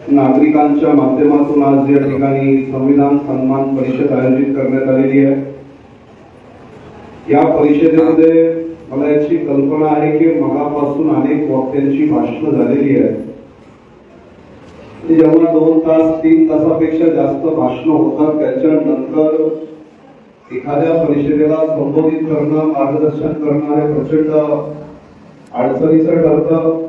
नागरिकांच्या माध्यमातून आज या ठिकाणी संविधान सन्मान परिषद आयोजित करण्यात आलेली आहे। या परिषदेमध्ये मला याची कल्पना आहे की मगापासून अनेक वक्त्यांची भाषणं झालेली आहेत। जेव्हा 2 तास 3 तासापेक्षा जास्त भाषणं होतात त्याच्यानंतर एखाद्या परिषदेला संबोधित करणं मार्गदर्शन करणं हे प्रचंड अडचणीचं ठरतं।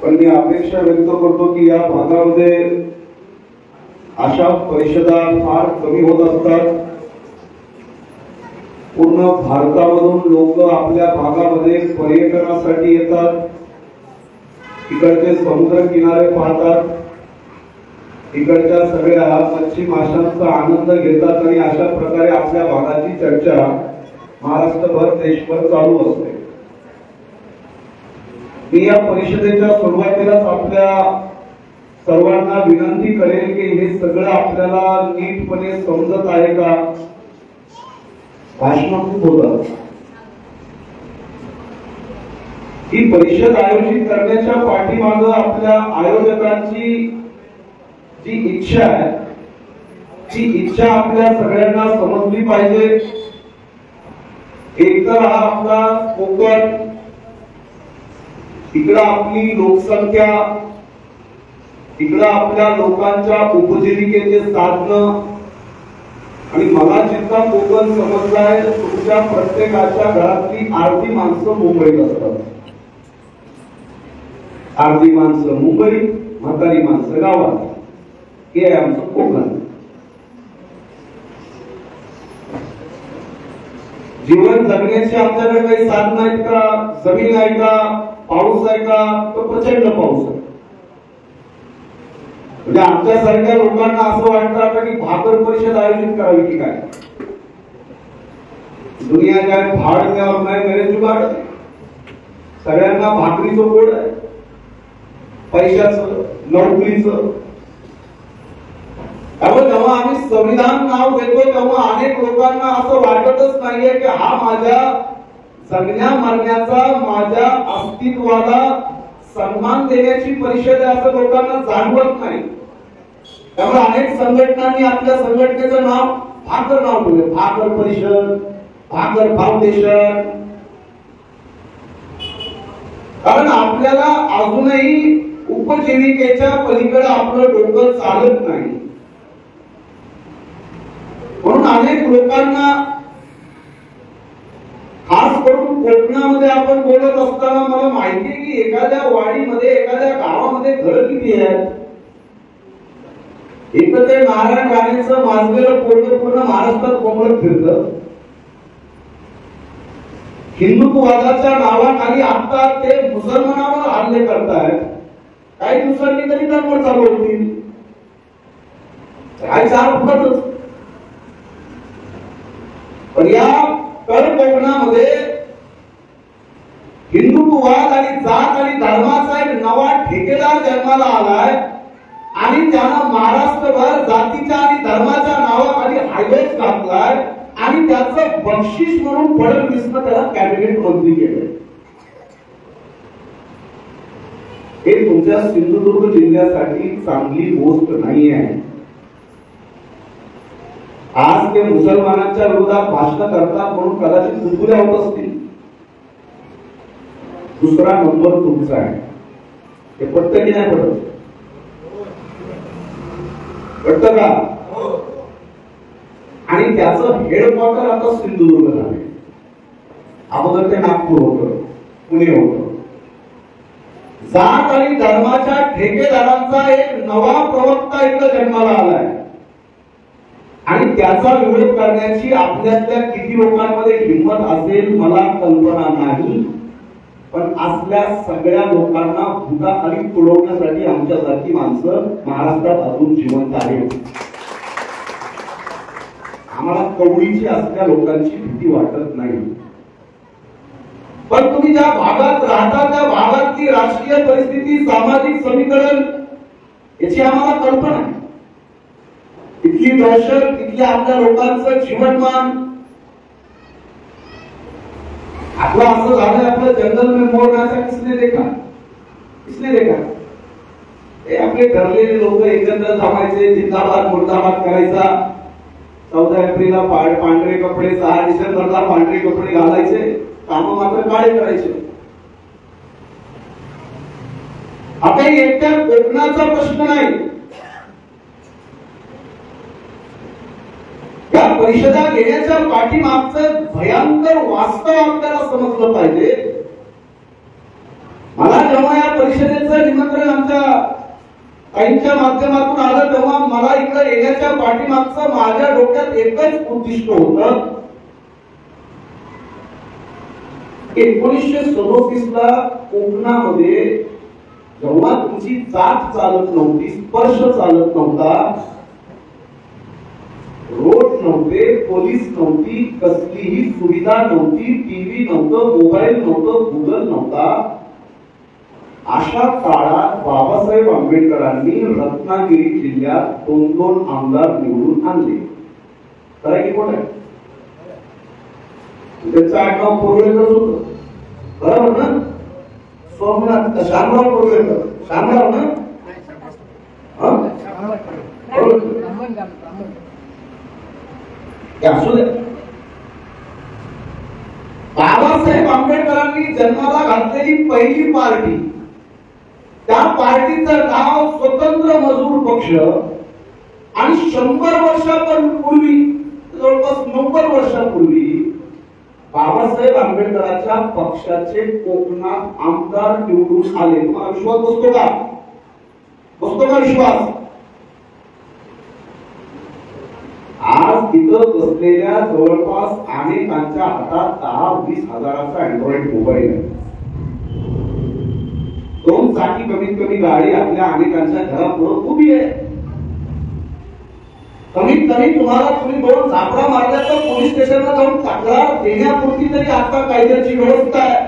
पण मी अपेक्षा व्यक्त करतो की या भागामध्ये अशा परिषदा फार कमी होत असतात। पूर्ण भारतामधून लोक आपल्या भागामध्ये पर्यटनासाठी येतात, इकडचे समुद्र किनारे पाहतात, इकडच्या सगळ्या मच्छी माशांचा आनंद घेतात आणि अशा प्रकारे आपल्या भागाची चर्चा महाराष्ट्रभर देशभर चालू असते। मी या परिषदेच्या सुरुवातीलाच आपल्या सर्वांना विनंती करेल की हे सगळं आपल्याला नीटपणे समजत आहे का? भाषण खूप होतात। ही परिषद आयोजित करण्याच्या पाठीमागे आपल्या आयोजकांची जी इच्छा आहे ती इच्छा आपल्या सगळ्यांना समजली पाहिजे। एकतर हा आपला कोकण, इकडं आपली लोकसंख्या, इकडं आपल्या लोकांच्या उपजीविकेचे साधन आणि मला जितका कोकण समजलाय तुमच्या प्रत्येकाच्या घरातली अर्धी माणसं मुंबईत असतात, अर्धी माणसं मुंबई, म्हातारी माणसं गावात। हे आहे आमचं कोकण। जीवन जगण्याची आमच्याकडे काही साधन आहेत का? जमीन आहे का? पाऊस आहे का? तो प्रचंड पाऊस आहे। म्हणजे आमच्यासारख्या लोकांना असं वाटतं आता की भाकर परिषद आयोजित करावी की काय? दुनिया काय भाड में और मैं मेरे जुगाड़, सगळ्यांना भाकरीचं गोड आहे, पैशाचं, नोकरीचं। त्यामुळे जेव्हा आम्ही संविधान नाव घेतो तेव्हा अनेक लोकांना असं वाटतच नाहीये की हा माझ्या जगण्या मरण्याचा, माझ्या अस्तित्वाला सन्मान देण्याची परिषद आहे असं लोकांना जाणवत नाही। त्यामुळे अनेक संघटनांनी आपल्या संघटनेचं नाव भाकर नाव ठेवले, भाकर परिषद, भाकर फाउंडेशन। कारण आपल्याला अजूनही उपजीविकेच्या पलीकडे आपलं डोकं चालत नाही। म्हणून अनेक लोकांना, खास करून कोकणामध्ये आपण बोलत असताना मला माहिती आहे की एखाद्या वाडीमध्ये, एखाद्या गावामध्ये घर किती आहेत? एक ते नारायण राणेचं माजलेलं पोरगं पूर्ण महाराष्ट्रात कोंबडत फिरतं। हिंदुत्ववादाच्या नावाखाली आता ते मुसलमानावर हल्ले करतायत। काही दिवसांनी तरी दंगल चालू होतील, काय चार फुटतच। पण या कोकणामध्ये हिंदुत्ववाद आणि जात आणि धर्माचा एक नवा ठेकेदार जन्माला आलाय आणि त्यानं महाराष्ट्रभर जातीच्या आणि धर्माच्या नावाखाली हायवेज घातलाय आणि त्याचं बक्षीस म्हणून फडणवीसनं त्याला कॅबिनेट मंत्री केलंय। हे तुमच्या सिंधुदुर्ग जिल्ह्यासाठी चांगली गोष्ट नाही आहे। आज ते मुसलमानांच्या विरोधात भाषण करतात म्हणून कदाचित चुलबुल्या होत असतील। दुसरा नंबर तुमचा आहे, हे पटतं की नाही पटत? पटतं का? आणि त्याचं हेडक्वार्टर आता सिंधुदुर्ग आहे। अगोदर ते नागपूर होतं, पुणे होतं। जात आणि धर्माच्या ठेकेदारांचा एक नवा प्रवक्ता इकडे जन्माला आलाय आणि त्याचा विरोध करण्याची आपल्यातल्या किती लोकांमध्ये हिंमत असेल मला कल्पना नाही। पण असल्या सगळ्या लोकांना भुताखाली तुडवण्यासाठी आमच्यासारखी माणसं महाराष्ट्रात अजून जिवंत आहेत। आम्हाला कवडीची असल्या लोकांची भीती वाटत नाही। पण तुम्ही ज्या भागात राहता त्या भागातली राजकीय परिस्थिती, सामाजिक समीकरण याची आम्हाला कल्पना आहे। इथली दहशत, इथल्या आपल्या लोकांचं जीवनमान, आपलं असं झालं, आपलं जंगल में मोर नाचा किसने देखा? किसने देखा? हे आपले ठरलेले लोक एकत्र जमायचे, जिंदाबाद मुर्दाबाद करायचा, 14 एप्रिलला पांढरे कपडे, 6 डिसेंबरला पांढरे कपडे घालायचे, काम मात्र काळे करायचे. हा काही एकट्या कोकणाचा प्रश्न नाही. या परिषदा घेण्याच्या पाठीमागचं भयंकर वास्तव आपल्याला समजलं पाहिजे. मला जेव्हा या परिषदेचं निमंत्रण आमच्या ताईंच्या माध्यमातून आलं तेव्हा मला इकडे येण्याच्या पाठीमागचं माझ्या डोक्यात एकच उद्दिष्ट होतं. 1937 ला कोकणामध्ये जेव्हा तुमची जात चालत नव्हती, स्पर्श चालत नव्हता, रोड नव्हते, पोलीस नव्हती, कसलीही सुविधा नव्हती, टीव्ही नव्हतं, मोबाईल नव्हतं, गुगल नव्हता, अशा काळात बाबासाहेब आंबेडकरांनी रत्नागिरी जिल्ह्यात 2 आमदार निवडून आणले. खरं की खोटं? त्यांचं आडनाव कोरवेकर होतं, बरोबर ना? सोमनाथ शामराव कोरवेकर, शामराव ना? असू दे. बाबासाहेब आंबेडकरांनी जन्माला घातलेली पहिली पार्टी, त्या पार्टीचं नाव स्वतंत्र मजूर पक्ष, आणि 100 वर्षापूर्वी, जवळपास 90 वर्षापूर्वी बाबासाहेब आंबेडकरांच्या पक्षाचे कोकणात आमदार निवडून आले. तुम्हाला विश्वास बसतो का? बसतो का विश्वास? आज तिथं बसलेल्या जवळपास अनेकांच्या हातात 10-20 हजाराचा अँड्रॉइड मोबाईल आहे. 2 चाकी कमीत कमी गाडी आपल्या अनेकांच्या घरापुढे उभी आहे. कमीत कमी तुम्ही 2 झापडा मारल्या तर पोलीस स्टेशनला जाऊन तक्रार देण्यापुरती तरी आता कायद्याची व्यवस्था आहे.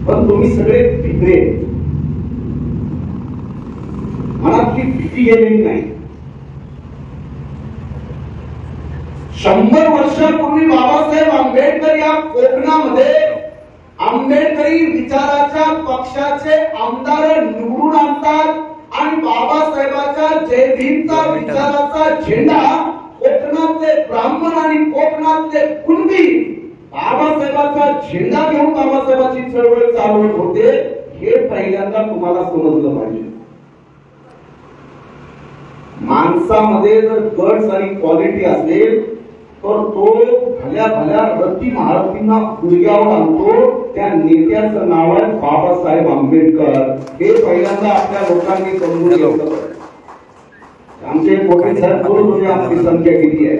पण तुम्ही सगळे भित्रे, मनातली भीती गेलेली नाही. 100 वर्षापूर्वी बाबासाहेब आंबेडकर या कोकणामध्ये आंबेडकरी विचाराच्या पक्षाचे आमदार निवडून आणतात आणि बाबासाहेबांच्या जय भीमचा विचाराचा झेंडा कोकणातले ब्राह्मण आणि कोकणातले कुणबी बाबासाहेबांचा झेंडा घेऊन बाबासाहेबांची चळवळ चालवत होते. हे पहिल्यांदा तुम्हाला समजलं पाहिजे. माणसामध्ये जर गट्स आणि क्वालिटी असेल तर तो भल्या भल्या रती महारथींना गुडघ्यावर आणतो. त्या नेत्याचं नाव आहे बाबासाहेब आंबेडकर. हे पहिल्यांदा आपल्या लोकांनी समजून घेतलं. आमचे मोठे साहेब बोलत होते आपली संख्या किती आहे.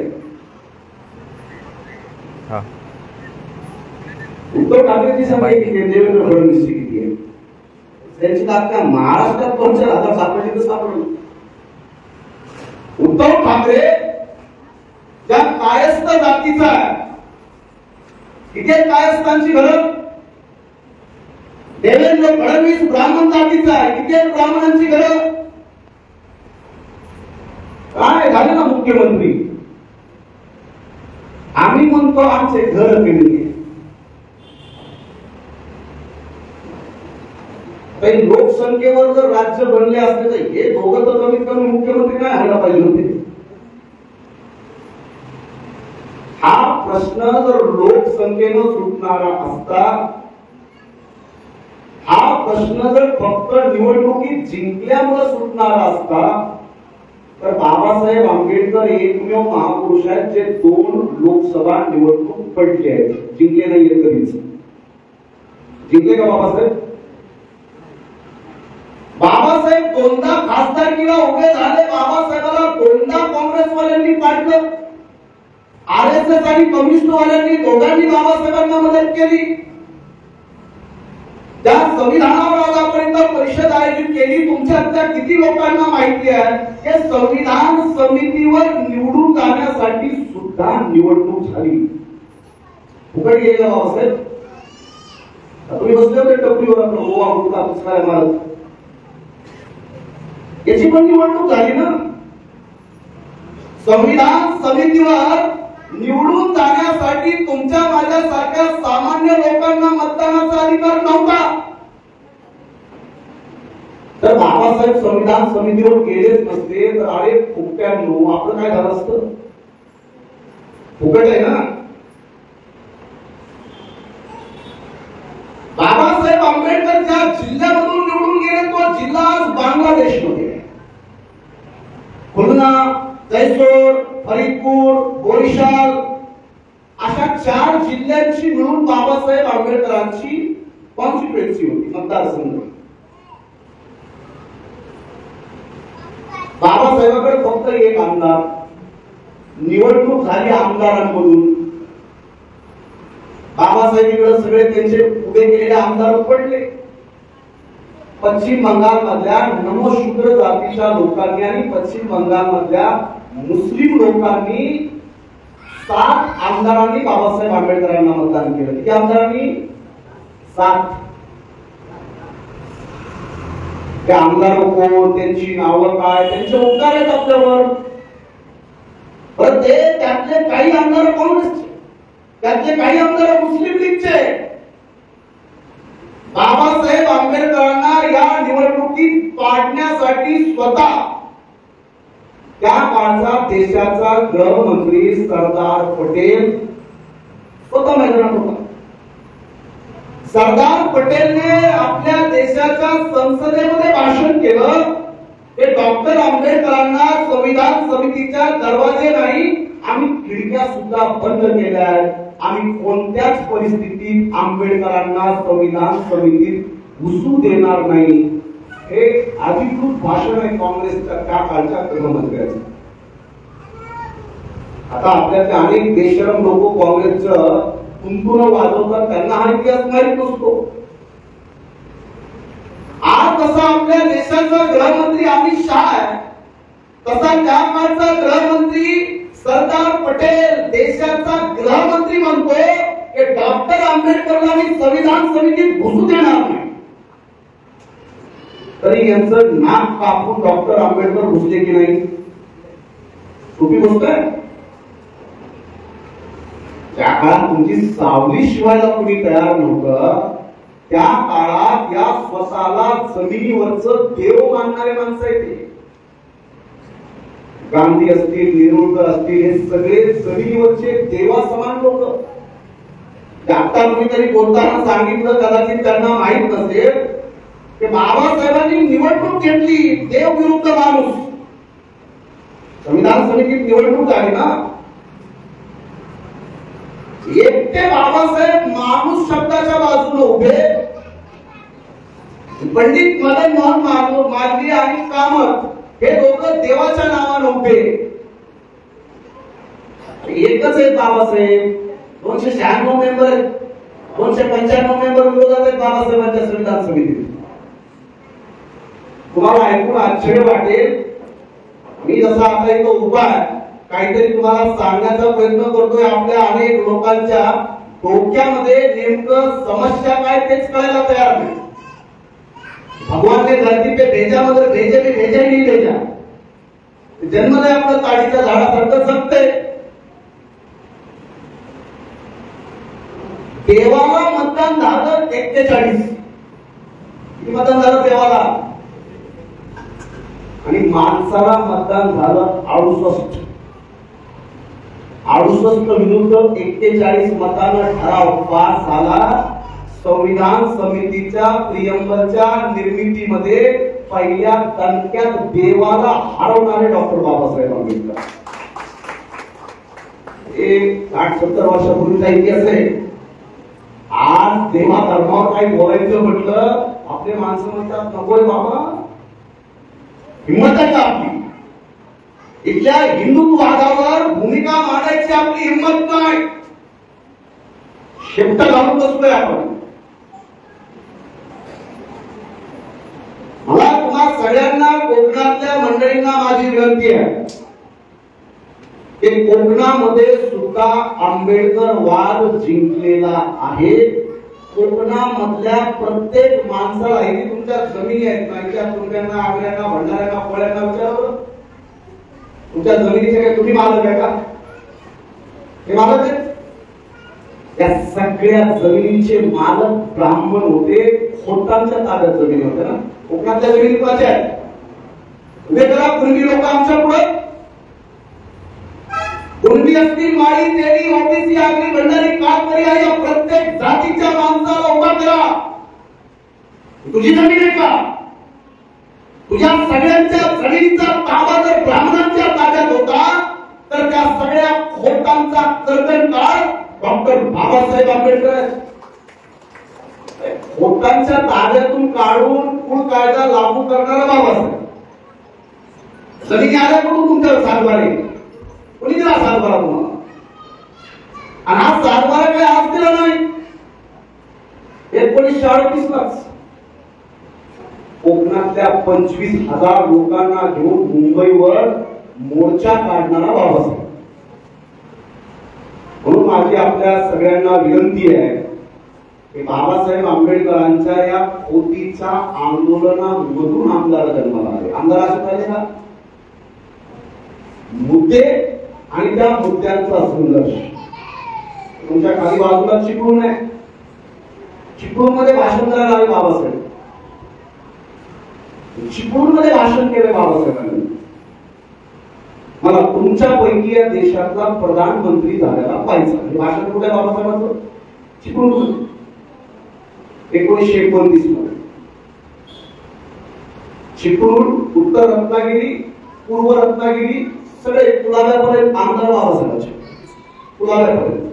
उद्धव ठाकरेची संख्या किती आहे, देवेंद्र फडणवीसची किती आहे, त्यांची ताकद महाराष्ट्रात 5000 सापडली तर सापडली. उद्धव ठाकरे ज्या कायस्थ जातीचा आहे, तिथे कायस्थांची घरं. देवेंद्र फडणवीस ब्राह्मण जातीचा आहे, तिथे ब्राह्मणांची घरं. काय झाले ना मुख्यमंत्री, आम्ही म्हणतो आमचे घर कमी आहे. काही लोकसंख्येवर जर राज्य बनले असते तर हे दोघं तर कमीत कमी मुख्यमंत्री काय व्हायला पाहिजे होते. हा प्रश्न जर लोकसंख्येनं सुटणारा असता, हा प्रश्न जर फक्त निवडणुकीत जिंकल्यामुळे सुटणारा असता, तर बाबासाहेब आंबेडकर एकमेव महापुरुष आहेत जे 2 लोकसभा निवडणूक पडले आहेत. जिंकले नाहीये कधीच. जिंकले का बाबासाहेब? बाबासाहेब 2दा खासदारकीला उभे झाले. बाबासाहेबाला 2दा काँग्रेसवाल्यांनी पाडलं. आरएसएस आणि कम्युनिस्टवाल्यांनी दोघांनी बाबासाहेबांना मदत केली. त्या संविधानावर आतापर्यंत परिषद आयोजित केली. तुमच्यातल्या किती लोकांना माहिती आहे की संविधान समितीवर निवडून जाण्यासाठी सुद्धा निवडणूक झाली. फुकट गेले बाबासाहेब. तुम्ही बसले होते टपरीवर, पुस्तकाला मारत, याची पण निवडणूक झाली ना. संविधान समितीवर निवडून जाण्यासाठी तुमच्या माझ्यासारख्या सामान्य लोकांना मतदानाचा अधिकार नव्हता. तर बाबासाहेब संविधान समितीवर गेलेच नसते तर अरे फुकट्यांनो आपलं काय झालं असतं? फुकट आहे ना. बाबासाहेब आंबेडकर ज्या जिल्ह्यामधून निवडून गेले तो जिल्हा आज बांगलादेशमध्ये आहे. खुलना, जैसोर, फरीदपूर, बोरीशाल अशा 4 जिल्ह्यांची मिळून बाबासाहेब आंबेडकरांची कॉन्स्टिट्युएन्सी होती, मतदारसंघ. बाबासाहेबांकडे फक्त एक आमदार. निवडणूक झाली आमदारांकडून. बाबासाहेबांकडे सगळे त्यांचे उभे केलेले आमदार पडले. पश्चिम बंगाल मधल्या नमशूद्र जातीच्या लोकांनी आणि पश्चिम बंगाल मधल्या मुस्लिम लोकांनी 7 आमदारांनी बाबासाहेब आंबेडकरांना मतदान केलं. किती आमदारांनी? 7. ते आमदार कोण, त्यांची नावं काय, त्यांचे उपकार आहेत आपल्यावर. ते त्यातले काही आमदार काँग्रेसचे, त्यातले काही आमदार मुस्लिम लीगचे. बाबासाहेब आंबेडकरांना या निवडणुकीत पाडण्यासाठी स्वतः त्या काळचा देशाचा गृहमंत्री सरदार पटेल स्वतः मैदानात होता. सरदार पटेलने आपल्या देशाच्या संसदेमध्ये भाषण केलं ते डॉक्टर आंबेडकरांना संविधान समितीच्या दरवाजे नाही, आम्ही खिडक्या सुद्धा बंद केल्या आहेत. आम्ही कोणत्याच परिस्थितीत आंबेडकरांना संविधान समितीत घुसू देणार नाही. हे अधिकृत भाषण आहे काँग्रेसच्या त्या काळच्या गृहमंत्र्याचं. आता आपल्यातले अनेक बेशरम लोक काँग्रेसचं कुंकुण वाजवतात, त्यांना हा इतिहास माहित नसतो. आज जसा आपल्या देशाचा गृहमंत्री अमित शहा आहे तसा त्या काळचा गृहमंत्री सरदार पटेल देशाचा गृहमंत्री म्हणतोय की डॉक्टर आंबेडकरला मी संविधान समितीत घुसू देणार नाही. तरी यांचं नाक कापून डॉक्टर आंबेडकर घुसले की नाही? सोपी गोष्ट आहे. ज्या काळात तुमची सावली शिवायला कुणी तयार नव्हतं त्या काळात या स्वतःला जमिनीवरचं देव मानणारे माणसं आहेत. गांधी असतील, नेरुळकर असतील, हे सगळे जमिनीवरचे देवा समान लोक. आता कुणीतरी बोलताना सांगितलं, कदाचित त्यांना माहित नसेल की बाबासाहेबांनी निवडणूक घेतली देव विरुद्ध माणूस. संविधान समितीत निवडणूक झाली ना, एकटे बाबासाहेब माणूस शब्दाच्या बाजूने उभे, पंडित मदन मोहन मालवीय आणि कामत हे दोघं देवाच्या नावाने उभे. एकच आहेत बाबासाहेब. 296 मेंबर आहेत, 295 मेंबर विरोधात आहेत बाबासाहेबांच्या संविधान समितीत. तुम्हाला ऐकून आश्चर्य वाटेल, मी जसा आता इथं उभा आहे काहीतरी तुम्हाला सांगण्याचा प्रयत्न करतोय. आपल्या अनेक लोकांच्या डोक्यामध्ये नेमकं समस्या काय तेच कळायला तयार नाही. भगवान ने धरती पे भेजा मगर भेजे में भेजा ही नहीं भेजा. जन्मले आपलं ताडीच्या झाडासारखं जगतंय. देवाला मतदान झालं 41. किती मतदान झालं देवाला? आणि माणसाला मतदान झालं 68. 68 विरुद्ध 41 मतानं ठराव पास झाला. संविधान समितीच्या प्रियंबलच्या निर्मितीमध्ये पहिल्या दणक्यात देवाला हरवणारे डॉक्टर बाबासाहेब आंबेडकर. 60-70 वर्षापूर्वीचा इतिहास आहे. आज देवा धर्मावर काही बोलायचं म्हटलं आपले माणसं म्हणतात नकोय बाबा. हिंमत आहे का आपली? इथल्या हिंदुत्ववादावर भूमिका मांडायची आपली हिंमत नाही. शेपट घालून बसतोय आपण. मला तुम्हा सगळ्यांना कोकणातल्या मंडळींना माझी विनंती आहे की कोकणामध्ये सुद्धा आंबेडकर वाद जिंकलेला आहे. कोकणामधल्या प्रत्येक माणसाला इथे तुमच्या जमिनी आहेत ना, इथल्या तुमच्यांना, आगऱ्यांना, भंडाऱ्यांना, कोळ्यांना विचारलं तुमच्या जमिनीचे काय तुम्ही मालक आहे का? हे मालक आहेत? या सगळ्या जमिनीचे मालक ब्राह्मण होते. खोटांच्या ताब्यात जमिनी होत्या ना. कोकणातल्या जमिनी कुणाच्या आहेत? उभे करा कुणबी लोक आमच्या पुढे. कुणबी असतील, माळी, तेली, ओबीसी, आगरी, भंडारी, कातकरी या प्रत्येक जातीच्या माणसाला उभा करा. तुझी जमीन आहे का? तुझ्या सगळ्यांच्या जमिनीचा ताबा जर ब्राह्मणांच्या ताब्यात होता तर त्या सगळ्या खोटांचा कर्तनकाळ डॉक्टर बाबासाहेब आंबेडकर खोटांच्या ताब्यातून काढून कुळ कायदा लागू करणारा बाबासाहेब. जमिनी आल्या कुठून तुमच्यावर सातबारे? कोणी दिला सातबारा तुम्हाला? आणि हा सातबारा काही आज दिला नाही, 1938 लाच कोकणातल्या 25,000 लोकांना घेऊन मुंबईवर मोर्चा काढणारा बाबासाहेब. म्हणून माझी आपल्या सगळ्यांना विनंती आहे की बाबासाहेब आंबेडकरांच्या या पोतीच्या आंदोलनामधून आमदार जन्माला आले. आमदार असे पाहिजे का? मुद्दे आणि त्या मुद्द्यांचा संघर्ष. तुमच्या खाली बाजूला चिपळूण आहे, चिपळूण मध्ये भाषण करायला आले बाबासाहेब. चिपळूण मध्ये भाषण केले बाबासाहेबांनी. मला तुमच्यापैकी या देशातला प्रधानमंत्री झालेला पाहिजे. भाषण कुठे बाबासाहेबांचं? चिपळूण, 1929 मध्ये. चिपळूण, उत्तर रत्नागिरी, पूर्व रत्नागिरी सगळे कुलाब्यापर्यंत आमदार बाबासाहेबांचे. कुलाब्यापर्यंत.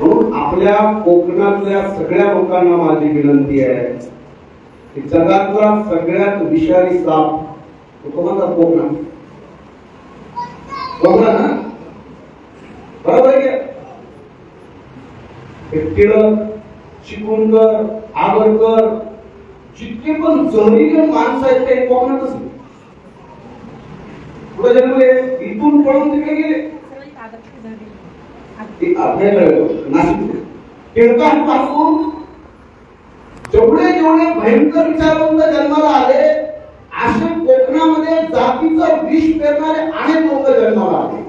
म्हणून आपल्या कोकणातल्या सगळ्या लोकांना माझी विनंती आहे की जगातला सगळ्यात विषारी साप तो म्हणतात कोकणात. कोकणा ना, बरोबर आहे. टिळक, चिपळूणकर, आगरकर जितके पण जहरीले माणसं आहेत ते कोकणातच. पुढे जन्मले, इथून पळून तिकडे गेले आपल्याकडे नाशिक. टिळकांपासून जेवढे जेवढे भयंकर विचारवंत जन्माला आले असे कोकणामध्ये जातीचं विष पेरणारे अनेक लोक जन्माला आले.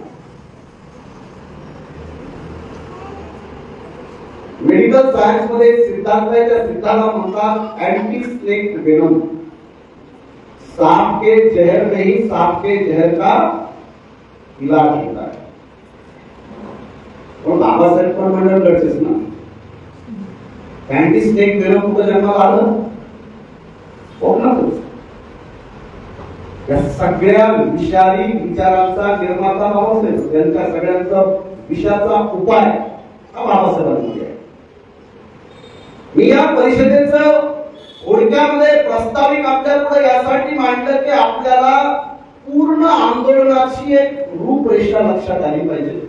मेडिकल सायन्स मध्ये सिद्धांताच्या सिद्धांताला म्हणतात एंटी स्नेक वेनम. सांप के जहर नहीं, सांप के जहर का इलाज होता है. पण बाबासाहेब पण म्हणत लढतेच ना. अँटी स्नेक वेनम कुठं जन्माला आलं? कोकणातच. या सगळ्या विषारी विचारांचा निर्माता बाबासाहेब. त्यांच्या सगळ्यांचा विषाचा उपाय हा बाबासाहेबांमध्ये आहे. मी या परिषदेचं थोडक्यामध्ये प्रस्ताविक आपल्यापुढे यासाठी मांडलं की आपल्याला पूर्ण आंदोलनाची एक रूपरेषा लक्षात आली पाहिजे.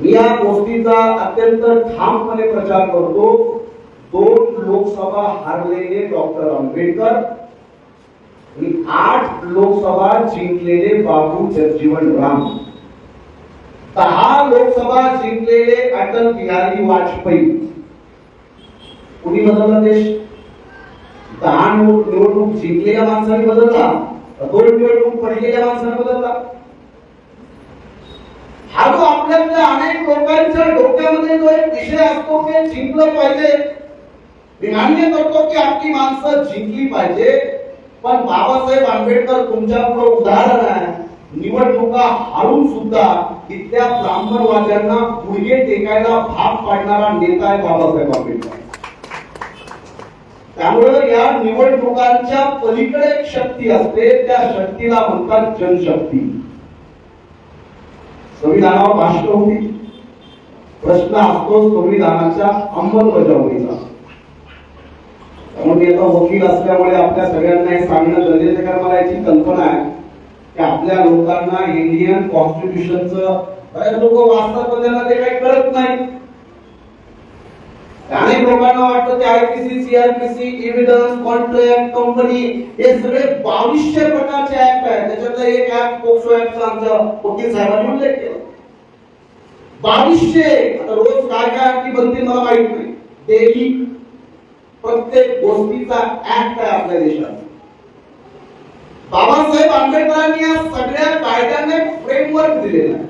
मी या गोष्टीचा अत्यंत ठामपणे प्रचार करतो. 2 लोकसभा हारलेले डॉक्टर आंबेडकर आणि 8 लोकसभा जिंकलेले बाबू जगजीवन राम, 10 लोकसभा जिंकलेले अटल बिहारी वाजपेयी. कुणी बदलला देश? 10 निवडणूक जिंकलेल्या माणसाने बदलला, 2 निवडणूक पडलेल्या माणसाने बदलला. हा जो आपल्यातल्या अनेक लोकांच्या डोक्यामध्ये जो एक विषय असतो की जिंकलं पाहिजे. मी मान्य करतो की आपली माणसं जिंकली पाहिजे, पण बाबासाहेब आंबेडकर तुमच्यापुढे उदाहरण आहे. निवडणुका हारून सुद्धा इथल्या ब्राह्मणवाद्यांना गुडघे टेकायला भाग पाडणारा नेता आहे बाबासाहेब आंबेडकर. त्यामुळे या निवडणुकांच्या पलीकडे एक शक्ती असते, त्या शक्तीला म्हणतात जनशक्ती. संविधानावर भाष्य होती. प्रश्न असतो संविधानाच्या अंमलबजावणीचा. त्यामुळे वकील असल्यामुळे आपल्या सगळ्यांना हे सांगणं गरजेचं आहे. मला याची कल्पना आहे की आपल्या लोकांना इंडियन कॉन्स्टिट्यूशनचं बरेच लोक वाचतात पण त्यांना ते काही कळत नाही. अनेक लोकांना वाटतं की IPC, CrPC, evidence, contract, company हे सगळे 2200 प्रकारचे ऍक्ट आहेत. त्याच्यातलं एक ऍक्ट पोक्सो ऍक्टचा आमच्या वकील साहेबांनी उल्लेख केला. 2200. आता रोज काय काय ऍक्ट बनतील मला माहित नाही. डेली प्रत्येक गोष्टीचा ऍक्ट आहे आपल्या देशात. बाबासाहेब आंबेडकरांनी या सगळ्या कायद्यांना फ्रेमवर्क दिलेला आहे.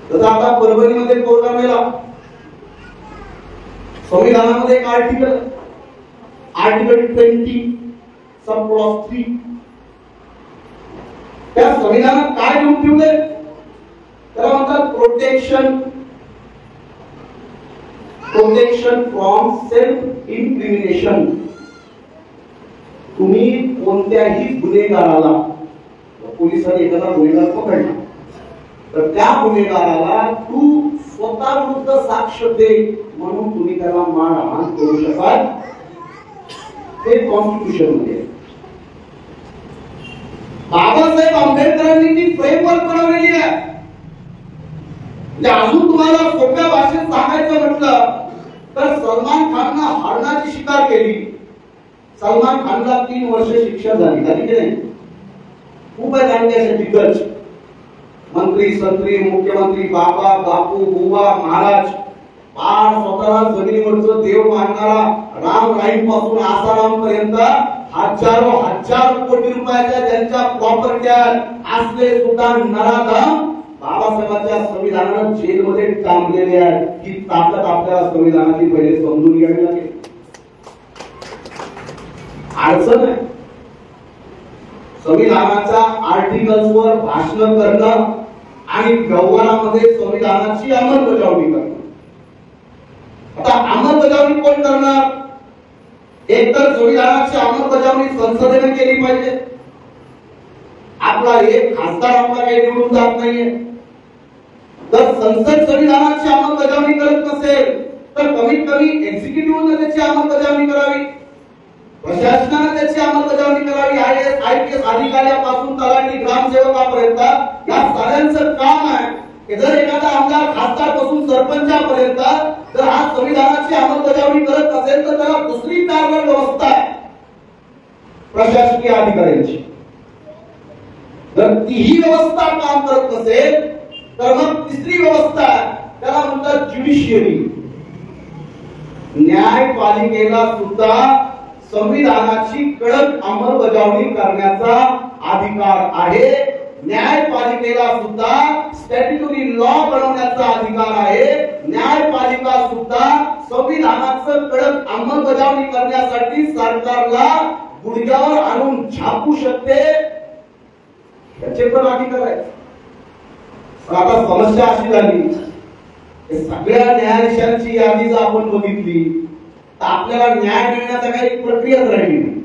तसं आता परभणीमध्ये प्रोग्राम केला. संविधानामध्ये एक आर्टिकल 20 सब क्लॉज 3 त्या संविधानात काय लिहून ठेवलंय? त्याला म्हणतात प्रोटेक्शन फ्रॉम सेल्फ इन्क्रिमिनेशन. तुम्ही कोणत्याही गुन्हेगाराला, पोलिसांनी एखादा गुन्हेगार पकडला तर त्या गुन्हेगाराला तू स्वतः विरुद्ध साक्ष दे म्हणून तुम्ही त्याला मारहाण करू शकाल. ते कॉन्स्टिट्यूशन मध्ये बाबासाहेब आंबेडकरांनी ती फ्रेमवर्क बनवलेली आहे. अजून तुम्हाला सोप्या भाषेत सांगायचं म्हटलं तर सलमान खाननं हरणाची शिकार केली. सलमान खानला 3 वर्ष शिक्षा झाली की नाही? खूप आहे त्यांनी असे दिग्गज मंत्री, संत्री, मुख्यमंत्री, बाबा, बापू, बुवा, महाराज, पार स्वतःला जमिनीवरचं देव मानणारा राम राईम पासून आसाराम पर्यंत हजार कोटी रुपयाच्या ज्यांच्या प्रॉपर्ट्या असले सुद्धा नराधम बाबासाहेबांच्या संविधानानं जेलमध्ये टांगलेले आहेत. ही ताकद आपल्याला संविधानाची पहिले समजून घ्यावी लागेल. अडचण आहे संविधानाच्या आर्टिकल्सवर भाषण करणं आणि व्यवहारामध्ये संविधानाची अंमलबजावणी करणं. आता अंमलबजावणी कोण करणार? एकतर संविधानाची अंमलबजावणी संसदेने केली पाहिजे. आपला एक खासदार आपला काही निवडून जात नाहीये. जर संसद संविधानाची अंमलबजावणी करत नसेल तर कमीत कमी एक्झिक्युटिव्हने त्याची अंमलबजावणी करावी, प्रशासनाने त्याची अंमलबजावणी करावी. IAS अधिकाऱ्यापासून तलाठी ग्रामसेवकापर्यंत या सगळ्यांचं काम आहे की जर एखादा आमदार खासदारपासून सरपंचापर्यंत जर हा संविधानाची अंमलबजावणी करत असेल तर त्याला दुसरी पॅरलल व्यवस्था आहे प्रशासकीय अधिकाऱ्यांची. जर तीही व्यवस्था काम करत नसेल तर मग तिसरी व्यवस्था त्याला म्हणतात ज्युडिशियरी. न्यायपालिकेला सुद्धा संविधानाची कडक अंमलबजावणी करण्याचा अधिकार आहे. न्यायपालिकेला सुद्धा स्टॅट्युटरी लॉ बनवण्याचा अधिकार आहे. न्यायपालिका सुद्धा संविधानाचं कडक अंमलबजावणी करण्यासाठी सरकारला गुडघ्यावर आणून छापू शकते, त्याचे पण अधिकार आहेत. आता समस्या अशी झाली सगळ्या न्यायाधीशांची यादी जर आपण बघितली तर आपल्याला न्याय मिळण्याचा काही प्रक्रियाच राहिली नाही.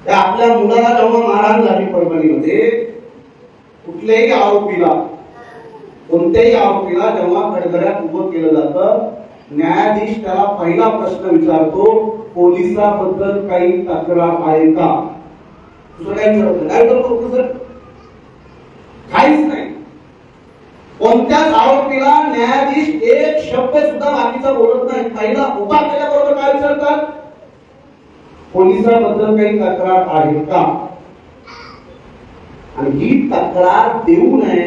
त्या आपल्या मुलाला जेव्हा मारहाण झाली परभणीमध्ये कुठल्याही आरोपीला, कोणत्याही आरोपीला जेव्हा कडगड्यात उभं केलं जातं न्यायाधीश त्याला पहिला प्रश्न विचारतो पोलिसाबद्दल काही तक्रार आहे का? दुसरं काही विचारत नाही. काय करतो सर? काहीच नाही. कोणत्याच आरोपीला न्यायाधीश एक शब्द सुद्धा बाकीचा बोलत नाही. पहिला उभा केल्याबरोबर काय विचारतात? पोलिसाबद्दल काही तक्रार आहे का? आणि ही तक्रार देऊ नये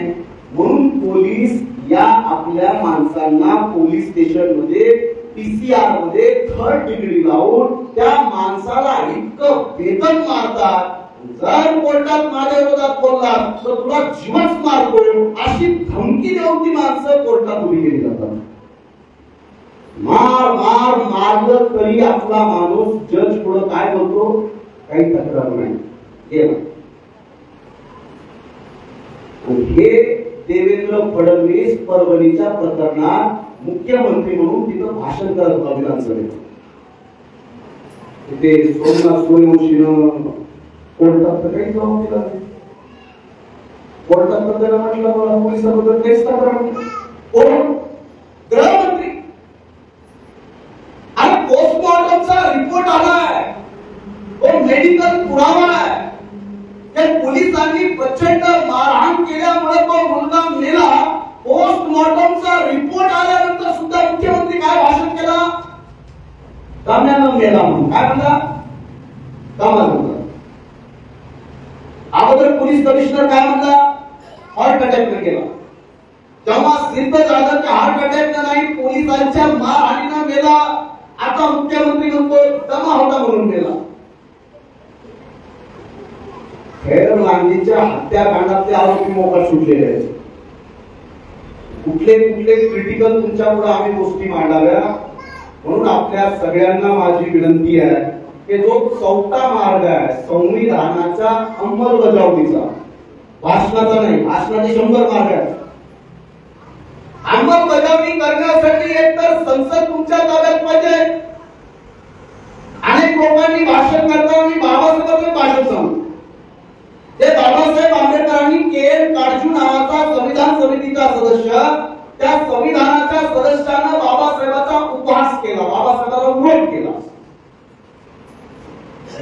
म्हणून पोलीस या आपल्या माणसांना पोलीस स्टेशन मध्ये PCR मध्ये 3rd डिग्री लावून त्या माणसाला इतकं वेतन मारतात. जर कोर्टात माझ्या विरोधात बोलला तर तुला जीवच मारतो अशी धमकी देऊन ती माणसं कोर्टात उभी केली जातात. मारलं तरी आपला माणूस जज पुढे काय बोलतो? काही तक्रार नाही. हे देवेंद्र फडणवीस परभणीच्या प्रकरणात मुख्यमंत्री म्हणून तिथं भाषण करत होता विधानसभेत. तिथे सोमनाथ सूर्यवंशीनं कोर्टात काही जबाब दिला नाही. कोर्टात त्याला म्हटलं पोलिसाबद्दल काहीच तक्रार नाही. कोण? गृहमंत्री. आणि पोस्टमॉर्टमचा रिपोर्ट आलाय, तो मेडिकल पुरावा आहे. पोलिसांनी प्रचंड मारहाण केल्यामुळे तो मुलगा मेला. पोस्टमॉर्टमचा रिपोर्ट आल्यानंतर सुद्धा मुख्यमंत्री काय भाषण केला? काम्यानं मेला म्हणून. काय म्हणला? कामाला. अगोदर पोलीस कमिशनर काय म्हणला? हार्ट अटॅक केला. जेव्हा सिद्ध झालं की हार्ट अटॅक नाही पोलिसांच्या मारहाणीनं मेला, आता मुख्यमंत्री म्हणतो दमा होता म्हणून मेला. खैर लांडीच्या हत्याकांडातले आरोपी मोकाट सुटलेले आहेत. कुठले क्रिटिकल तुमच्या पुढे आम्ही गोष्टी मांडाव्या म्हणून आपल्या सगळ्यांना माझी विनंती आहे की जो चौथा मार्ग आहे संविधानाच्या अंमलबजावणीचा, भाषणाचा नाही, भाषणाचे 100 मार्ग आहेत. अंमलबजावणी करण्यासाठी एक तर संसद तुमच्या ताब्यात पाहिजे. अनेक लोकांनी भाषण करताना मी बाबासाहेबांचं भाषण सांगतो. ते बाबासाहेब आंबेडकरांनी के.एन. काळजू नावाचा संविधान समितीचा सदस्य, त्या संविधानाच्या सदस्यानं बाबासाहेबांचा उपहास केला, बाबासाहेबांचा विरोध केला.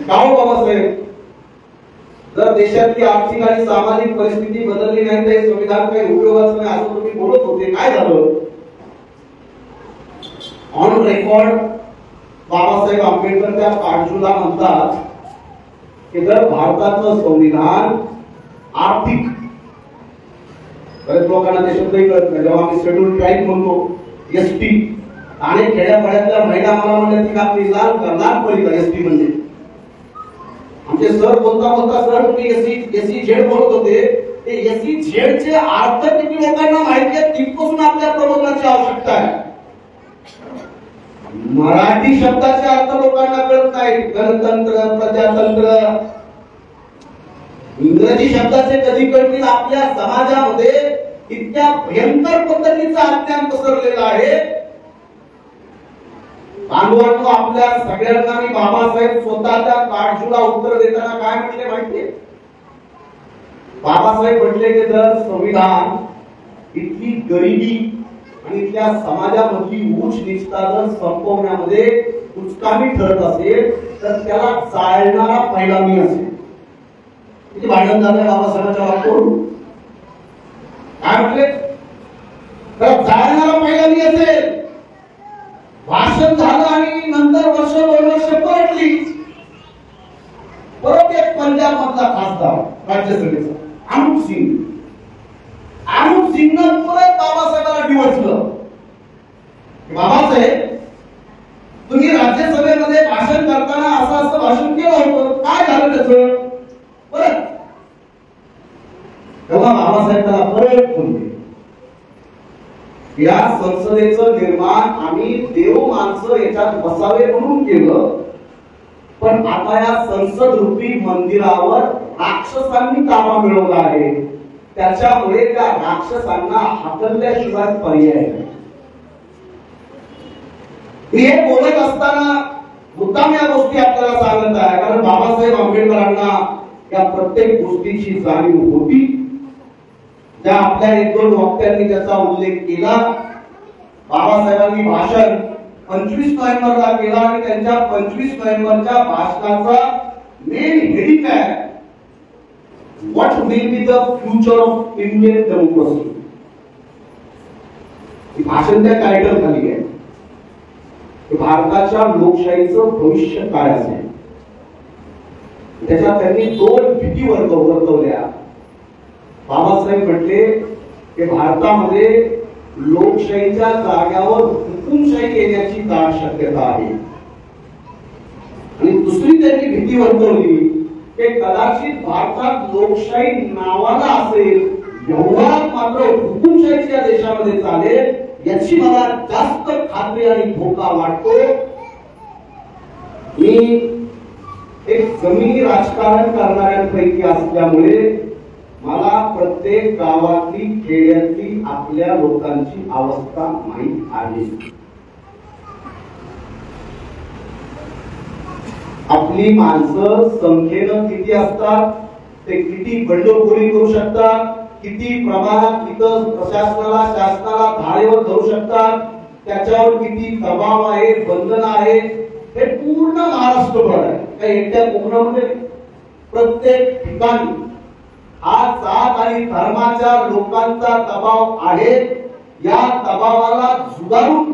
गाव बाबासाहेब, जर देशातली आर्थिक आणि सामाजिक परिस्थिती बदलली नाही तर हे संविधान काही उपयोगाचं नाही असं तुम्ही बोलत होते. काय झालं? ऑन रेकॉर्ड बाबासाहेब आंबेडकर त्या काळजूला म्हणतात की जर भारताचं संविधान आर्थिक, बरेच लोकांना ते शब्दही कळत नाही. जेव्हा आम्ही शेड्यूल ट्राईब म्हणतो, एसटी, आणि खेड्यापाड्यातल्या महिला मला म्हणल्या की आपली लाल पडली एसटी म्हणजे. आमचे सर बोलता सर तुम्ही एसी झेड बोलत होते, ते एसी झेडचे अर्थ किती लोकांना माहिती आहे तिथपासून आपल्या प्रबोधनाची आवश्यकता आहे. मराठी शब्दाचे अर्थ लोकांना कळत नाही. गणतंत्र, प्रजातंत्र, इंग्रजी शब्दाचे कधी कळतील? आपल्या समाजामध्ये इतक्या भयंकर पद्धतीचा अज्ञान पसरलेला आहे. बांधवांनो, आपल्या सगळ्यांना मी बाबासाहेब स्वतःच्या काळजूला उत्तर देताना काय म्हटले माहितीये? बाबासाहेब म्हटले की जर संविधान इतकी गरिबी आणि इथल्या समाजामधली उच्च नीचता जर संपवण्यामध्ये कुचकामी ठरत असेल तर त्याला जाळणारा पहिला मी असेल. किती भांडण झालंय बाबासाहेबांच्या बाबतीत. काय म्हटले? तर जाळणारा पहिला मी असेल. भाषण झालं आणि नंतर वर्ष 2 वर्ष परतली. परत एक पंजाब मधला खासदार राज्यसभेचा अनूप सिंगनं परत बाबासाहेबांना डिवचलं. बाबासाहेब, तुम्ही राज्यसभेमध्ये भाषण करताना असं भाषण केलं होतं, काय झालं त्याचं? परत तेव्हा बाबासाहेब त्याला परत बोलले, या संसदेचं निर्माण आम्ही देव माणसं याच्यात बसावे म्हणून केलं, पण आता या संसद रूपी मंदिरावर राक्षसांनी ताबा मिळवला आहे. त्याच्यामुळे त्या राक्षसांना हाकलल्याशिवाय पर्याय नाही. हे बोलत असताना मुद्दाम या गोष्टी आपल्याला सांगत आहे, कारण बाबासाहेब आंबेडकरांना या प्रत्येक गोष्टीची जाणीव होती. त्या आपल्या 1-2 वक्त्यांनी त्याचा उल्लेख केला. बाबासाहेबांनी भाषण 25 नोव्हेंबरला केला आणि त्यांच्या 25 नोव्हेंबरच्या भाषणाचा मेन हेडिंग आहे, what will be the future of Indian democracy. भाषण त्या टायटल खाली आहे, भारताच्या लोकशाहीचं भविष्य काय असेल. त्याच्यात त्यांनी 2 भीती वर्तवल्या. बाबासाहेब म्हटले की भारतामध्ये लोकशाहीच्या जाग्यावर हुकुमशाही येण्याची दाट शक्यता आहे. आणि दुसरी त्यांनी भीती वर्तवली की कदाचित भारतात लोकशाही नावाला असेल, व्यवहारात मात्र हुकुमशाहीच्या देशामध्ये चालेल, याची मला जास्त खात्री आणि धोका वाटतो. मी एक जमिनी राजकारण करणाऱ्यांपैकी असल्यामुळे मला प्रत्येक गावातली खेड्यातली आपल्या लोकांची अवस्था माहीत आहे. आपली माणसं संख्येनं किती असतात, ते किती बंडखोरी करू शकतात, किती प्रमाणात तिथं प्रशासनाला शासनाला धारेवर धरू शकतात, त्याच्यावर किती दबाव आहे, बंधन आहे, हे पूर्ण महाराष्ट्रभर आहे. काही एकट्या कोकणामध्ये प्रत्येक ठिकाणी हा जात आणि धर्माच्या लोकांचा दबाव आहे. या दबावाला झुगारून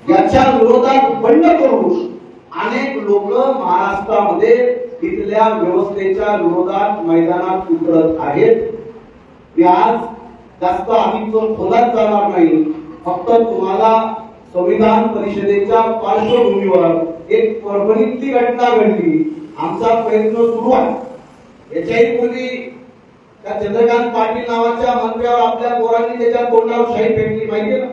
याच्या विरोधात बंड करून अनेक लोक महाराष्ट्रामध्ये इथल्या व्यवस्थेच्या विरोधात मैदानात उतरत आहेत. मी आज जास्त अधिक खोलात जाणार नाही, फक्त तुम्हाला संविधान परिषदेच्या पार्श्वभूमीवर एक परभणीतली घटना घडली. आमचा प्रयत्न सुरू आहे. याच्याही पूर्वी त्या चंद्रकांत पाटील नावाच्या मंत्र्यावर आपल्या पोरांनी त्याच्या तोंडावर शाही फेकली, माहितीये ना?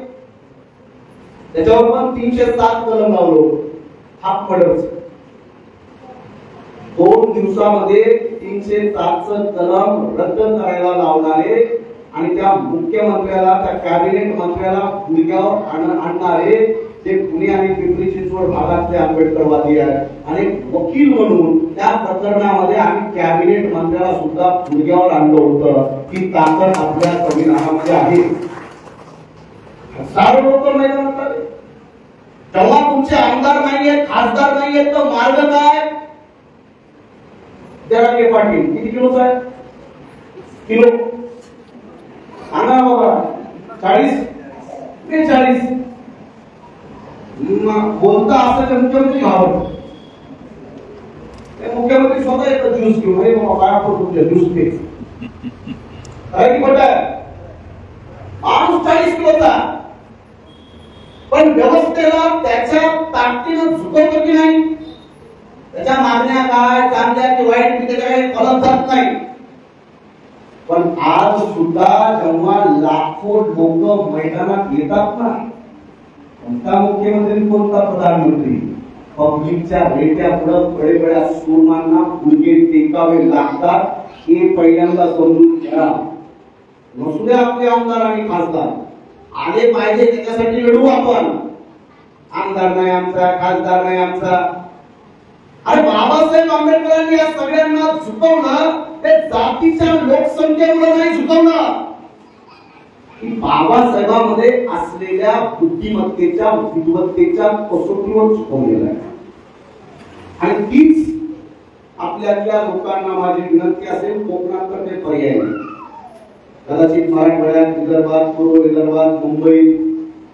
त्याच्यावर पण 307 कलम लावलो. हाफ मर्डरचं 2 दिवसामध्ये 307 कलम रद्द करायला लावणारे आणि त्या मुख्यमंत्र्याला, त्या कॅबिनेट मंत्र्याला गुडघ्यावर आणणारे ते पुणे आणि पिंपरी चिंचवड भागातले आंबेडकरवादी आहेत. आणि वकील म्हणून त्या प्रकरणामध्ये आम्ही कॅबिनेट मंत्र्याला सुद्धा गुडघ्यावर आणलं होतं. की ताकद आपल्या संविधानामध्ये आहे. हजारो लोक मैदानात आले. तेव्हा तुमचे आमदार नाहीयेत, खासदार नाहीयेत, तर मार्ग काय? जरांगे पाटील किती किलोचा आहे? किलो आणा बाबा 40 ते 40 बोलता असं ते मुख्यमंत्री घाबरतो. ते मुख्यमंत्री स्वतः येतात ज्यूस घेऊन. हे बाबा काय आपण तुमच्या ज्यूस पे काय की म्हटलं माणूस 40 किलोचा, पण व्यवस्थेला त्याच्या ताकदीनं झुकवतो की नाही? त्याच्या मागण्या काय चांगल्या की वाईट मी त्याच्या काही फलत जात नाही. पण आज सुद्धा जेव्हा लाखो लोक मैदानात येतात ना, कोणता मुख्यमंत्री कोणता प्रधानमंत्री पब्लिकच्या रेट्या पुढे बडेबड्या सुरमांना गुडघे टेकावे लागतात. हे पहिल्यांदा समजून घ्या. नसू द्या आपले आमदार आणि खासदार आले पाहिजे, त्याच्यासाठी लढू आपण. आमदार नाही आमचा, खासदार नाही आमचा. अरे बाबासाहेब आंबेडकरांनी या सगळ्यांना झुकवलं. ते जातीच्या लोकसंख्येमुळे नाही झुकवलं, की बाबासाहेबांमध्ये असलेल्या बुद्धिमत्तेच्या, विद्वत्तेच्या कसोटीवर झुकवलेलं आहे. आणि तीच आपल्यातल्या लोकांना माझी विनंती असेल, कोकणात तर ते पर्याय नाही. कदाचित मराठवाड्यात, विदर्भात, पूर्व विदर्भात, मुंबईत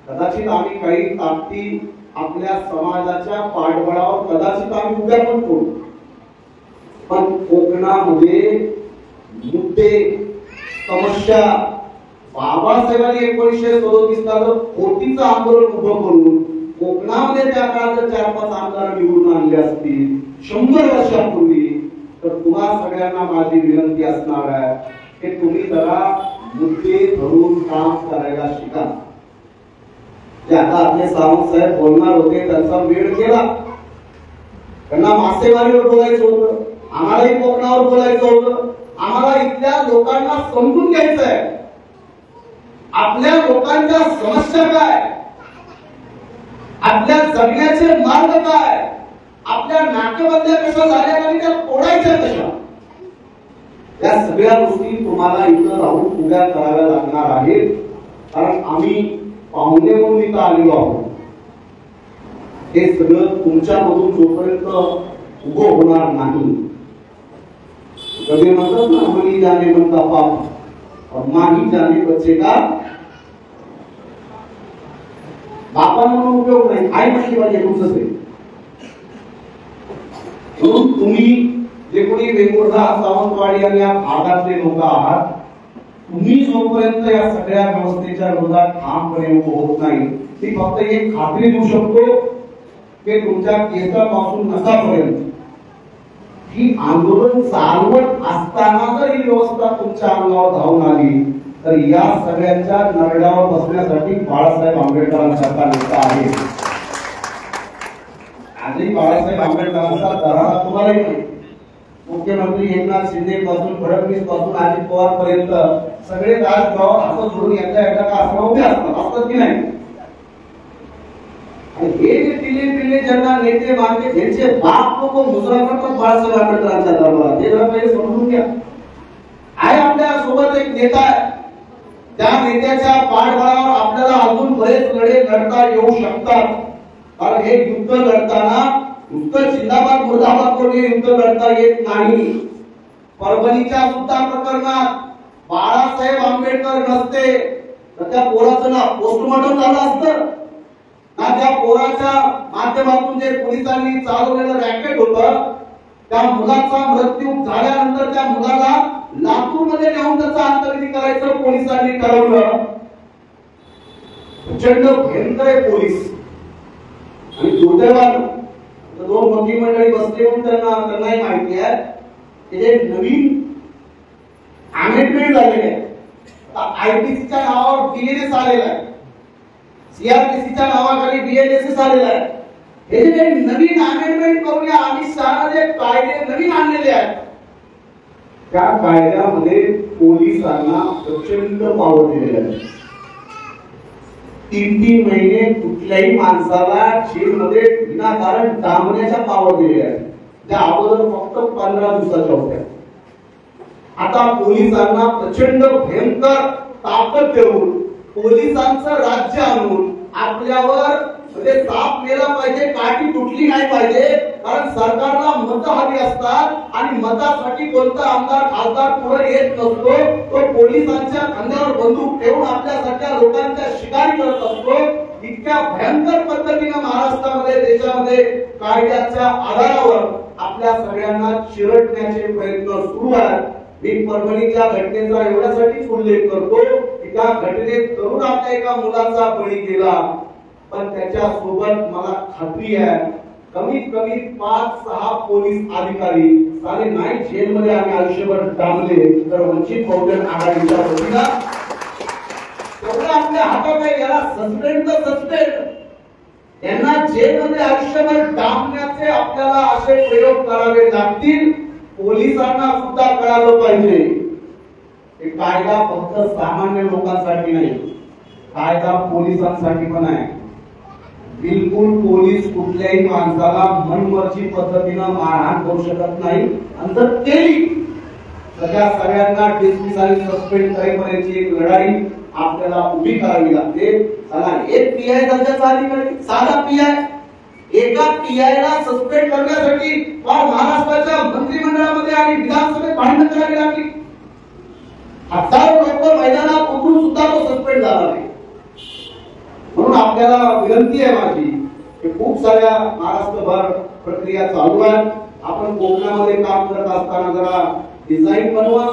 कदाचित आम्ही काही ताकदी आपल्या समाजाच्या पाठबळावर कदाचित आम्ही उभ्या पण करू. पण कोकणामध्ये मुद्दे, समस्या बाबासाहेबांनी 1937 ला कोटीचं आंदोलन उभं करून कोकणामध्ये त्या काळात 4-5 आमदार निवडून आणले असतील 100 वर्षापूर्वी, तर तुम्हा सगळ्यांना माझी विनंती असणार आहे की तुम्ही जरा मुद्दे धरून काम करायला शिका. जे आता आपले सावंत साहेब बोलणार होते त्यांचा वेळ गेला. त्यांना मासेमारीवर बोलायचं होतं, आम्हालाही कोकणावर बोलायचं होतं. आम्हाला इथल्या लोकांना समजून घ्यायचं आहे, आपल्या लोकांच्या समस्या काय, आपल्या जगण्याचे मार्ग काय, आपल्या नाट्यबंद्या कशा झाल्या आणि त्या तोडायच्या कशा. या सगळ्या गोष्टी तुम्हाला इथं राहून उभ्या कराव्या लागणार आहेत. कारण आम्ही पाहुणे म्हणून इथं आलेलो आहोत. हे सगळं तुमच्यामधून जोपर्यंत उभं होणार नाही, कधी म्हणतात ना, मनी जाने म्हणता पाप और माही जाने बचेगा. बापा म्हणून उपयोग नाही, आई म्हटली पाहिजे तुमचं ते. म्हणून तुम्ही जे कोणी वेंगुर्ला, सावंतवाडी आणि या भागातले लोक आहात, तुम्ही जोपर्यंत या सगळ्या व्यवस्थेच्या विरोधात ठामपणे उभं होत नाही, ती फक्त एक खात्री देऊ शकतो की तुमच्या केसापासून नसापर्यंत ही आंदोलन चालवत असताना जर ही व्यवस्था तुमच्या अंगावर धावून आली, तर या सगळ्यांच्या नरड्यावर बसण्यासाठी बाळासाहेब आंबेडकरांसारखा नेता आहे. आजही बाळासाहेब आंबेडकरांचा दरारा तुम्हालाही नाही. मुख्यमंत्री एकनाथ शिंदे पासून फडणवीस पासून अजित पवार पर्यंत सगळे राजकारणावर हात जोडून एकदा का असं उभे असतात की नाही. आणि हे जे पिल्ले ज्यांना नेते मानते त्यांचे बाप लोक मुजरा करतात बाळासाहेब आंबेडकरांच्या दरबारात. हे जरा पहिले समजून घ्या. आहे आपल्या सोबत एक नेता आहे, त्या नेत्याच्या पाठबळावर आपल्याला अजून बरेच लढे लढता येऊ शकतात. कारण हे युद्ध लढताना नुसतं जिंदाबाद मुर्दाबाद करून हे युद्ध लढता येत नाही. परभणीच्या सुद्धा प्रकरणात बाळासाहेब आंबेडकर नसते तर त्या पोराचं ना पोस्टमॉर्टम झालं असतं ना. त्या पोराच्या माध्यमातून जे पोलिसांनी चालवलेलं रॅकेट होतं, त्या मुलाचा मृत्यू झाल्यानंतर त्या मुलाला लातूरमध्ये नेऊन त्याचा अंत्यविधी करायचं पोलिसांनी ठरवलं. प्रचंड भयंकर पोलीस आणि दुर्दैवानं 2 मंत्रिमंडळी बसले म्हणून त्यांनाही माहिती आहे की जे नवीन अमेंडमेंट झालेले आहे, आयपीसीच्या नावावर डीएनएस आलेला आहे. सीआरपीसीच्या नावाखाली बीएनएसएस आलेला आहे. हे जे काही नवीन अमेंडमेंट करून अमित शहा जे कायदे नवीन आणलेले आहेत त्या कायद्यामध्ये पोलिसांना प्रचंड पावर दिलेला आहे. 3-3 महिने कुठल्याही माणसाला जेलमध्ये विनाकारण डांबण्याच्या पावर दिलेल्या आहेत. त्या अगोदर फक्त 15 दिवसाच्या होत्या. आता पोलिसांना प्रचंड भयंकर ताकद देऊन पोलिसांचं राज्य आणून आपल्यावर म्हणजे साप मेला पाहिजे, काठी तुटली नाही पाहिजे. कारण सरकारला मतं हवी असतात आणि मतासाठी कोणता आमदार खासदार पुढे येत नसतो. तो पोलिसांच्या खांद्यावर बंदूक ठेवून आपल्यासारख्या लोकांच्या शिकारी करत असतो. इतक्या भयंकर पद्धतीने महाराष्ट्रामध्ये देशामध्ये कायद्याच्या आधारावर आपल्या सगळ्यांना चिरडण्याचे प्रयत्न सुरू आहेत. मी परभणीच्या घटनेचा एवढ्यासाठीच उल्लेख करतो की त्या घटनेत तरुण आपल्या एका मुलाचा बळी गेला. पण त्याच्या सोबत मला खात्री आहे कमीत कमी 5-6 पोलीस अधिकारी साले नाही जेलमध्ये आम्ही आयुष्यभर डांबले तर वंचित बहुजन आघाडीच्या वतीनं तेवढं आपल्या हातात आहे. याला सस्पेंड तर सस्पेंड, यांना जेलमध्ये आयुष्यभर डांबण्याचे आपल्याला असे प्रयोग करावे लागतील. पोलिसांना सुद्धा कळालं पाहिजे की कायदा फक्त सामान्य लोकांसाठी नाही, कायदा पोलिसांसाठी पण आहे. बिलकुल पोलीस कुठल्याही माणसाला मनमर्जी पद्धतीनं मारहाण करू शकत नाही. आणि जर केली तर त्या सगळ्यांना डिसमिस आणि सस्पेंड करेपर्यंतची एक लढाई आपल्याला उभी करावी लागते. चला एक पीआय दर्जाचा अधिकारी, साधा पीआय, एका पीआयला सस्पेंड करण्यासाठी महाराष्ट्राच्या मंत्रिमंडळामध्ये आणि विधानसभेत भांडण करावी लागली. हजारो लोक मैदानात उतरून सुद्धा तो सस्पेंड झाला नाही. म्हणून आपल्याला विनंती आहे माझी की खूप साऱ्या महाराष्ट्रभर प्रक्रिया चालू आहेत. आपण कोकणामध्ये काम करत असताना जरा डिझाईन बनवा.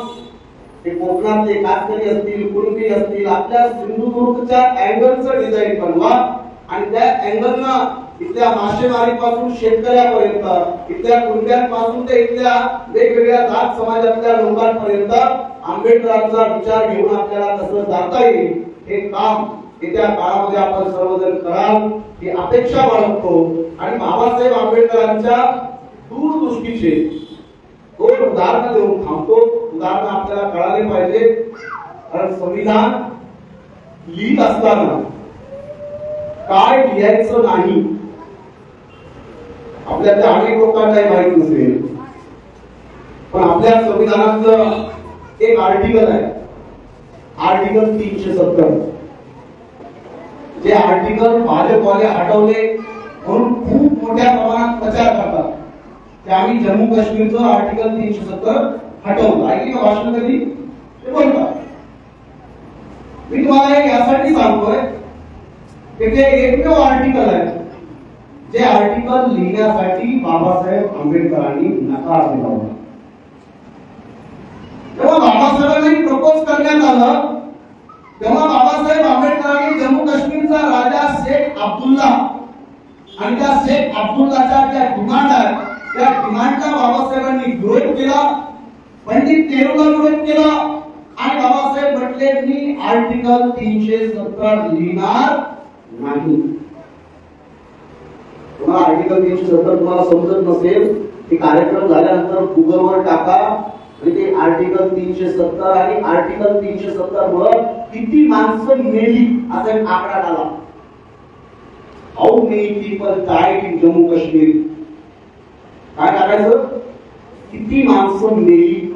ते कोकणातले कातकरी असतील, कुणबी असतील, आपल्या सिंधुदुर्गच्या अँगलचं डिझाईन बनवा आणि त्या अँगलना इथल्या मासेमारीपासून शेतकऱ्यापर्यंत, इथल्या कुणब्यांपासून ते इथल्या वेगवेगळ्या जात समाजातल्या लोकांपर्यंत आंबेडकरांचा विचार घेऊन आपल्याला कसं जाता येईल हे काम येत्या काळामध्ये आपण सर्वजण कराल ही अपेक्षा बाळगतो. आणि बाबासाहेब आंबेडकरांच्या दूरदृष्टीचे 2 उदाहरण देऊन थांबतो. उदाहरण आपल्याला कळाले पाहिजे. कारण संविधान लिहित असताना काय लिहायचं नाही आपल्याला अनेक लोकांना माहित नसेल. पण आपल्या संविधानाचं एक आर्टिकल आहे, आर्टिकल 370. जे आर्टिकल भाजपवाले हटवले म्हणून खूप मोठ्या प्रमाणात प्रचार करतात की आम्ही जम्मू काश्मीरचं आर्टिकल 370 हटवलं. ऐकली का भाषण कधी ते बोलतात. मी तुम्हाला यासाठी सांगतोय की ते एकमेव आर्टिकल आहे जे आर्टिकल लिहिण्यासाठी बाबासाहेब आंबेडकरांनी नकार दिला होता. तेव्हा बाबासाहेबांनी प्रपोज करण्यात आलं तेव्हा बाबासाहेब आंबेडकरांनी जम्मू काश्मीरचा राजा शेख अब्दुल्ला आणि त्या शेख अब्दुल्लाच्या ज्या डिमांड आहेत त्या डिमांडचा बाबासाहेबांनी विरोध केला. पंडित नेहरूला विरोध केला आणि बाबासाहेब म्हटले मी आर्टिकल 370 लिहिणार नाही. तुम्हाला आर्टिकल 370 तुम्हाला समजत नसेल की कार्यक्रम झाल्यानंतर गुगलवर टाका आणि ते आर्टिकल 370 आणि आर्टिकल 370 मुळे किती माणसं मेली असा एक आकडा आला. How many people died in Jammu Kashmir. काय टाकायचं? किती माणसं मेली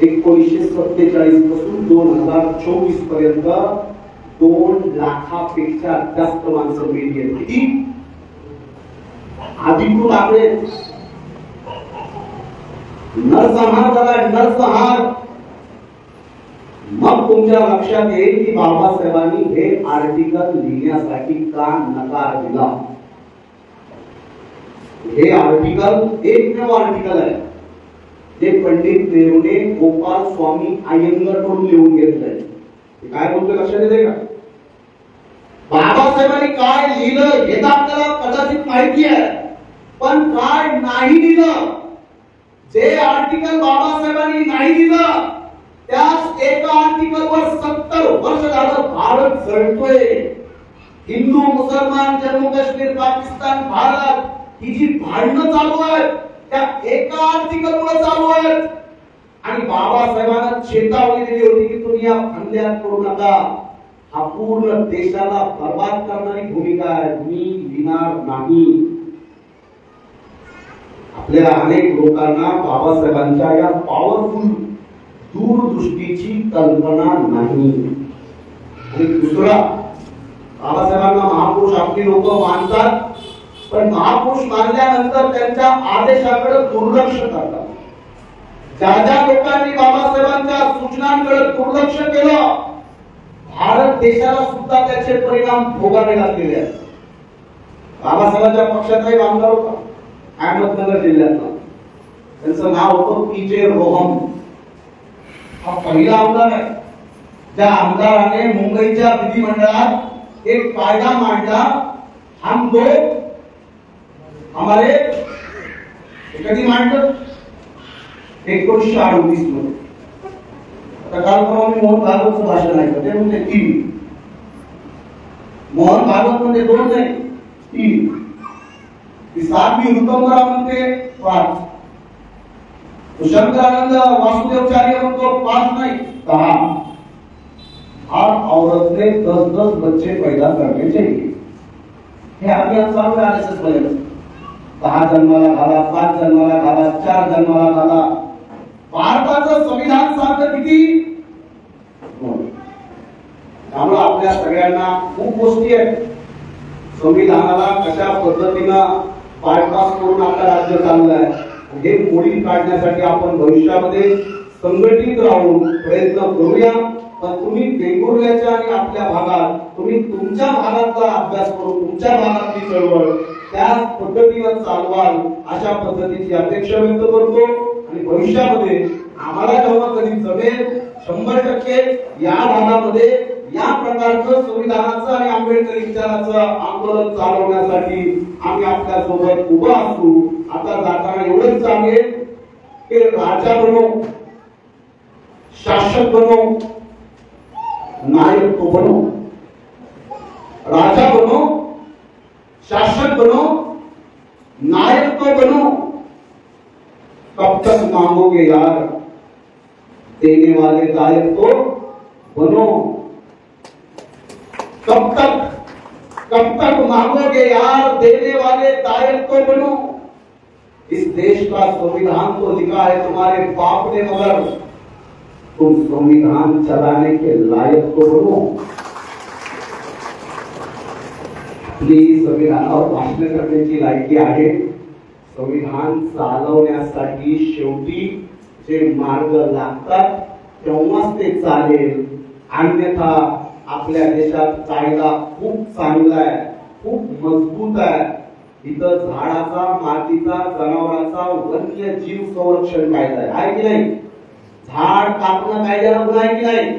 1947 पासून 2024 पर्यंत 2 लाखापेक्षा जास्त माणसं मेली आहेत. किती अधिकृत आकडे. नरसंहार झाला, नरसंहार. मग तुमच्या लक्षात येईल की बाबासाहेबांनी हे आर्टिकल लिहिण्यासाठी का नकार दिला. हे आर्टिकल एकमेव आर्टिकल आहे जे पंडित नेहरूने गोपाल स्वामी अय्यंगार कडून लिहून घेतलंय. काय बोलतोय लक्षात येते का? बाबासाहेबांनी काय लिहिलं हे तर आपल्याला कदाचित माहिती आहे, पण काय नाही लिहिलं, जे आर्टिकल बाबासाहेबांनी नाही दिलं त्याच एका आर्टिकलवर 70 वर्ष झालं भारत जळतोय. हिंदू मुसलमान जम्मू काश्मीर पाकिस्तान भारत ही जी भांडणं चालू आहेत त्या एका आर्टिकलमुळे चालू आहेत. आणि बाबासाहेबांना चेतावणी दिली होती की तुम्ही या भांडण्यात करू नका. हा पूर्ण देशाला बर्बाद करणारी भूमिका आहे, मी लिहिणार नाही. आपल्या अनेक लोकांना बाबासाहेबांच्या या पॉवरफुल दूरदृष्टीची कल्पना नाही. आणि दुसरा, बाबासाहेबांना महापुरुष आपली लोक मानतात, पण महापुरुष मानल्यानंतर त्यांच्या आदेशाकडे दुर्लक्ष करतात. ज्या ज्या लोकांनी बाबासाहेबांच्या सूचनांकडे दुर्लक्ष केलं, भारत देशाला सुद्धा त्याचे परिणाम भोगावे लागलेले आहेत. बाबासाहेबांच्या पक्षाचा एक आमदार होता अहमदनगर जिल्ह्यातला, त्यांचं नाव होतं पीजे रोहम. हा पहिला आमदार आहे ज्या आमदाराने मुंबईच्या विधिमंडळात एक कायदा मांडला, हम दो हमारे. कधी मांडलं? 1938 मध्ये. आता काल परवा मी मोहन भागवतचं भाषण ऐकलं, ते म्हणजे 3. मोहन भागवत म्हणजे 2 नाही 3. ती 7वी ऋतंभरा म्हणते 5. शंकरानंद वासुदेवचार्य म्हणतो 5 नाही 10. हर औरत ने 10-10 बच्चे पैदा करने चाहिए. हे अभियान चालू आहे आरएसएस मध्ये. 10 जन्माला घाला, 5 जन्माला घाला, 4 जन्माला घाला. भारताचं संविधान सांगतं किती? त्यामुळे आपल्या सगळ्यांना खूप गोष्टी आहेत. संविधानाला कशा पद्धतीनं बायपास करून आपलं राज्य चाललंय हे मोडीत काढण्यासाठी आपण भविष्यामध्ये संघटित राहून प्रयत्न करूया. पण तुम्ही वेंगुर्ल्याच्या आणि आपल्या भागात तुम्ही तुमच्या भागातला अभ्यास करून तुमच्या भागातली चळवळ त्या पद्धतीनं चालवाल अशा पद्धतीची अपेक्षा व्यक्त करतो. आणि भविष्यामध्ये आम्हाला जेव्हा कधी जमेल 100% या भागामध्ये या प्रकारचं संविधानाचं आणि आंबेडकरी विचाराचं आंदोलन चालवण्यासाठी आम्ही आपल्या सोबत उभा असू. आता जाताना एवढंच सांगेल की राजा बनो, शासक बनो, नायक तो बनो. राजा बनो, शासक बनो, नायक तो बनो. कब तक मांगोगे यार, देने वाले दायक तो बनो. कब तक मांगोगे यार, देने वाले दायक तो बनो. इस देश का संविधान तो लिखा है तुम्हारे बाप ने, मगर तुम संविधान चलाने के लायक तो बनो. आपली संविधानावर भाषण करण्याची लायकी आहे. संविधान चालवण्यासाठी शेवटी जे मार्ग लागतात तेव्हाच ते चालेल. अन्यथा आपल्या देशात कायदा खूप चांगला आहे, खूप मजबूत आहे. इथं झाडाचा, मातीचा, जनावरांचा, वन्य जीव संरक्षण कायदा आहे की नाही? झाड कापणं कायद्याला गुन्हा आहे की नाही?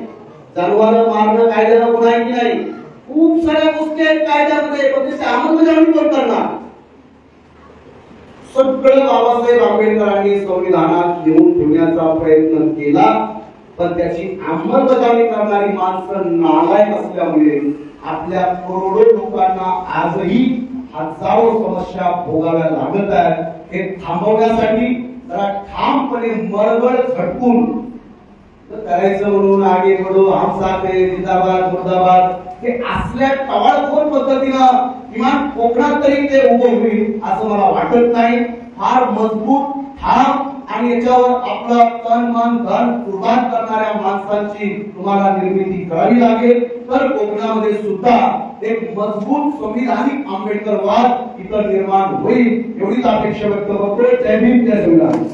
जनावर मारणं कायद्याला गुन्हा आहे की नाही? खूप साऱ्या गोष्टी आहेत कायद्यामध्ये, पण त्याची अंमलबजावणी कोण करणार? सगळं बाबासाहेब आंबेडकरांनी संविधानात लिहून ठेवण्याचा प्रयत्न केला, पण त्याची अंमलबजावणी करणारी माणसं नालायक असल्यामुळे आपल्या करोडो लोकांना आजही हजारो समस्या भोगाव्या लागत आहेत. हे थांबवण्यासाठी जरा ठामपणे मळवळ झटकून करायचं म्हणून आगे बढो, हम साथ है, जिंदाबाद मुर्दाबाद हे असल्या टवाळखोर पद्धतीनं किमान कोकणात तरी ते उभं होईल असं मला वाटत नाही. फार मजबूत, ठाम आणि याच्यावर आपलं तन मन धन कुर्बान करणाऱ्या माणसांची तुम्हाला निर्मिती करावी लागेल. तर कोकणामध्ये सुद्धा एक मजबूत संविधानिक आंबेडकरवाद इथं निर्माण होईल एवढीच अपेक्षा व्यक्त करतो. जय भीम, जय संविधान.